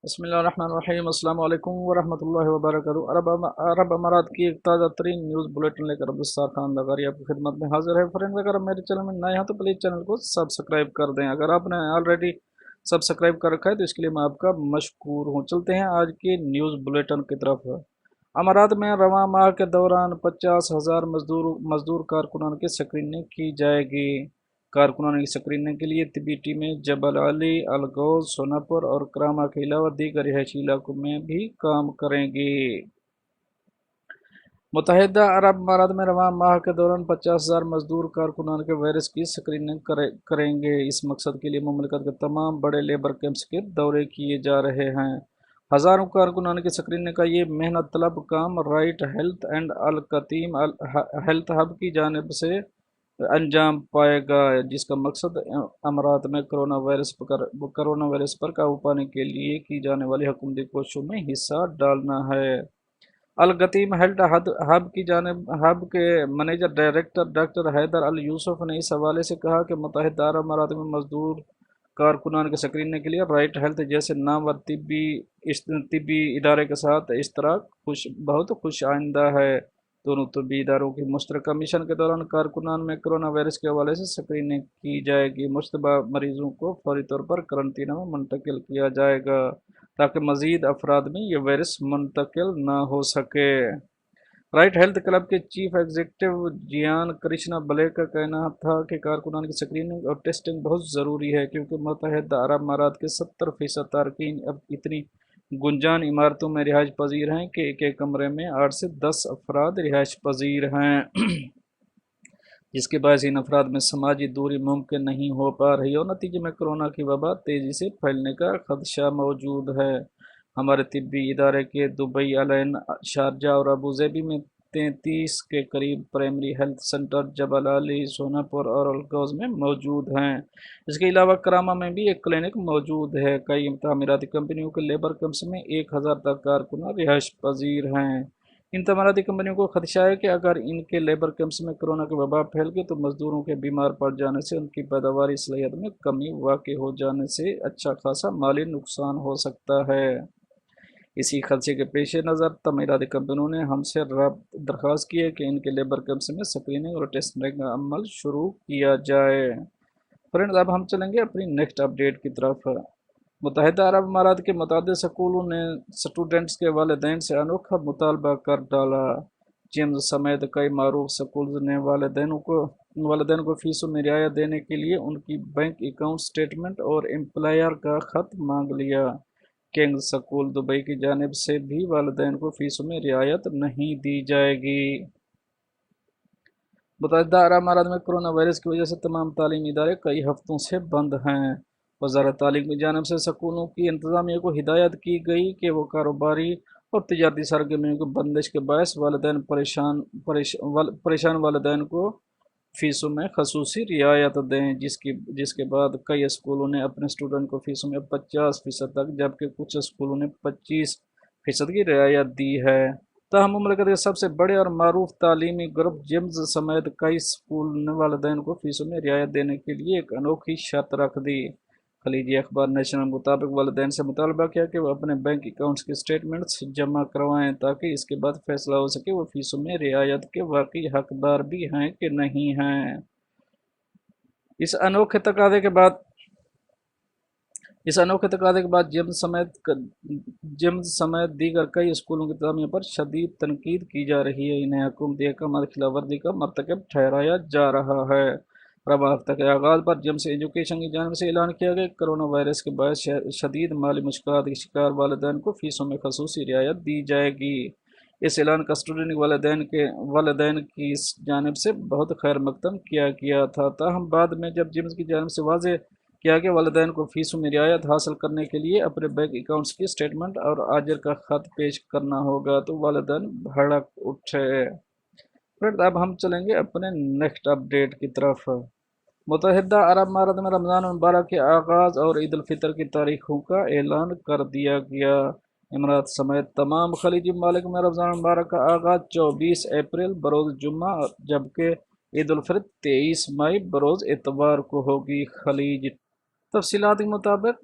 بسم اللہ الرحمن الرحیم۔ السلام علیکم ورحمۃ اللہ وبرکاتہ۔ عرب امارات کی ایک تازہ ترین نیوز بلیٹن لے کر عبدالستار خان لغاری آپ کی خدمت میں حاضر ہے۔ فرینڈ اگر آپ میرے چینل میں نئے ہیں تو پلیز چینل کو سبسکرائب کر دیں۔ اگر آپ نے آلریڈی سبسکرائب کر رکھا ہے تو اس کے لیے میں آپ کا مشکور ہوں۔ چلتے ہیں آج کی نیوز بلیٹن کی طرف۔ امارات میں رواں ماہ کے دوران 50,000 مزدور کارکنان کی اسکریننگ کی جائے گی۔ کارکنان کی اسکریننگ کے لیے طبی ٹیمیں جبل علی، الغوز، سوناپور اور کراما کے علاوہ دیگر رہائشی علاقوں میں بھی کام کریں گی۔ متحدہ عرب امارات میں رواں ماہ کے دوران 50,000 مزدور کارکنان کے وائرس کی اسکریننگ کریں گے۔ اس مقصد کے لیے مملکت کے تمام بڑے لیبر کیمپس کے دورے کیے جا رہے ہیں۔ ہزاروں کارکنان کی اسکریننگ کا یہ محنت طلب کام رائٹ ہیلتھ اینڈ القتیم ہیلتھ ہب کی جانب سے انجام پائے گا، جس کا مقصد امارات میں کرونا وائرس پر قابو پانے کے لیے کی جانے والی حکومتی کوششوں میں حصہ ڈالنا ہے۔ القتیم ہیلتھ ہب کی جانب ہب کے منیجر ڈائریکٹر ڈاکٹر حیدر یوسف نے اس حوالے سے کہا کہ متحدہ عرب امارات میں مزدور کارکنان کے اسکریننگ کے لیے رائٹ ہیلتھ جیسے نامور طبی ادارے کے ساتھ اشتراک بہت خوش آئندہ ہے۔ دونوں طبی اداروں کی مشترکہ مشن کے دوران کارکنان میں کرونا وائرس کے حوالے سے اسکریننگ کی جائے گی۔ مشتبہ مریضوں کو فوری طور پر قرنطینہ میں منتقل کیا جائے گا تاکہ مزید افراد میں یہ وائرس منتقل نہ ہو سکے۔ رائٹ ہیلتھ کلب کے چیف ایگزیکٹو جیان کرشنا بلیک کا کہنا تھا کہ کارکنان کی اسکریننگ اور ٹیسٹنگ بہت ضروری ہے، کیونکہ متحدہ عرب امارات کے 70% تارکین اب اتنی گنجان عمارتوں میں رہائش پذیر ہیں کہ ایک ایک کمرے میں 8 سے 10 افراد رہائش پذیر ہیں، جس کے باعث ان افراد میں سماجی دوری ممکن نہیں ہو پا رہی اور نتیجے میں کورونا کی وبا تیزی سے پھیلنے کا خدشہ موجود ہے۔ ہمارے طبی ادارے کے دبئی، العین، شارجہ اور ابوظہبی میں 33 کے قریب پرائمری ہیلتھ سینٹر جبل علی، سوناپور اور الغوز میں موجود ہیں۔ اس کے علاوہ کراما میں بھی ایک کلینک موجود ہے۔ کئی تعمیراتی کمپنیوں کے لیبر کیمپس میں 1,000 تک کارکنان رہائش پذیر ہیں۔ ان تعمیراتی کمپنیوں کو خدشہ ہے کہ اگر ان کے لیبر کیمپس میں کورونا کی وبا پھیل گئی تو مزدوروں کے بیمار پڑ جانے سے ان کی پیداواری صلاحیت میں کمی واقع ہو جانے سے اچھا خاصا مالی نقصان ہو سکتا ہے۔ اسی خدشے کے پیش نظر تعمیراتی کمپنیوں نے ہم سے درخواست کی ہے کہ ان کے لیبر کیمپس میں اسکریننگ اور ٹیسٹنگ کا عمل شروع کیا جائے۔ فرینڈز اب ہم چلیں گے اپنی نیکسٹ اپڈیٹ کی طرف۔ متحدہ عرب امارات کے متعدد سکولوں نے اسٹوڈنٹس کے والدین سے انوکھا مطالبہ کر ڈالا۔ جیمز سمیت کئی معروف سکولز نے والدین کو فیسوں میں رعایت دینے کے لیے ان کی بینک اکاؤنٹ سٹیٹمنٹ اور امپلائر کا خط مانگ لیا۔ کنگز سکول دبئی کی جانب سے بھی والدین کو فیسوں میں رعایت نہیں دی جائے گی۔ متحدہ عرب امارات میں کرونا وائرس کی وجہ سے تمام تعلیمی ادارے کئی ہفتوں سے بند ہیں۔ وزارت تعلیم کی جانب سے سکولوں کی انتظامیہ کو ہدایت کی گئی کہ وہ کاروباری اور تجارتی سرگرمیوں کی بندش کے باعث پریشان والدین کو فیسوں میں خصوصی رعایت دیں، جس کے بعد کئی اسکولوں نے اپنے اسٹوڈنٹ کو فیسوں میں 50% تک جبکہ کچھ اسکولوں نے 25% کی رعایت دی ہے۔ تاہم مملکت کے سب سے بڑے اور معروف تعلیمی گروپ جیمز سمیت کئی اسکول نے والدین کو فیسوں میں رعایت دینے کے لیے ایک انوکھی شرط رکھ دی۔ خلیجی اخبار نیشنل مطابق والدین سے مطالبہ کیا کہ وہ اپنے بینک اکاؤنٹس کے سٹیٹمنٹس جمع کروائیں تاکہ اس کے بعد فیصلہ ہو سکے وہ فیسوں میں رعایت کے واقعی حقدار بھی ہیں کہ نہیں ہیں۔ اس انوکھے تقاضے کے بعد جیمز سمیت دیگر کئی اسکولوں کی انتظامیہ پر شدید تنقید کی جا رہی ہے۔ انہیں حکومتی احکامات کی خلاف ورزی کا مرتکب ٹھہرایا جا رہا ہے۔ رواں ہفتہ کے آغاز پر جیمز ایجوکیشن کی جانب سے اعلان کیا گیا کہ کرونا وائرس کے باعث شدید مالی مشکلات کے شکار والدین کو فیسوں میں خصوصی رعایت دی جائے گی۔ اس اعلان کا اسٹوڈنٹ والدین کی جانب سے بہت خیر مقدم کیا گیا تھا، تاہم بعد میں جب جیمز کی جانب سے واضح کیا کہ والدین کو فیسوں میں رعایت حاصل کرنے کے لیے اپنے بینک اکاؤنٹس کی سٹیٹمنٹ اور آجر کا خط پیش کرنا ہوگا تو والدین بھڑک اٹھے۔ اب ہم چلیں گے اپنے نیکسٹ اپڈیٹ کی طرف۔ متحدہ عرب امارات میں رمضان المبارک کے آغاز اور عید الفطر کی تاریخوں کا اعلان کر دیا گیا۔ امارات سمیت تمام خلیجی ممالک میں رمضان المبارک کا آغاز 24 اپریل بروز جمعہ جبکہ عید الفطر 23 مئی بروز اتوار کو ہوگی۔ خلیج تفصیلات کے مطابق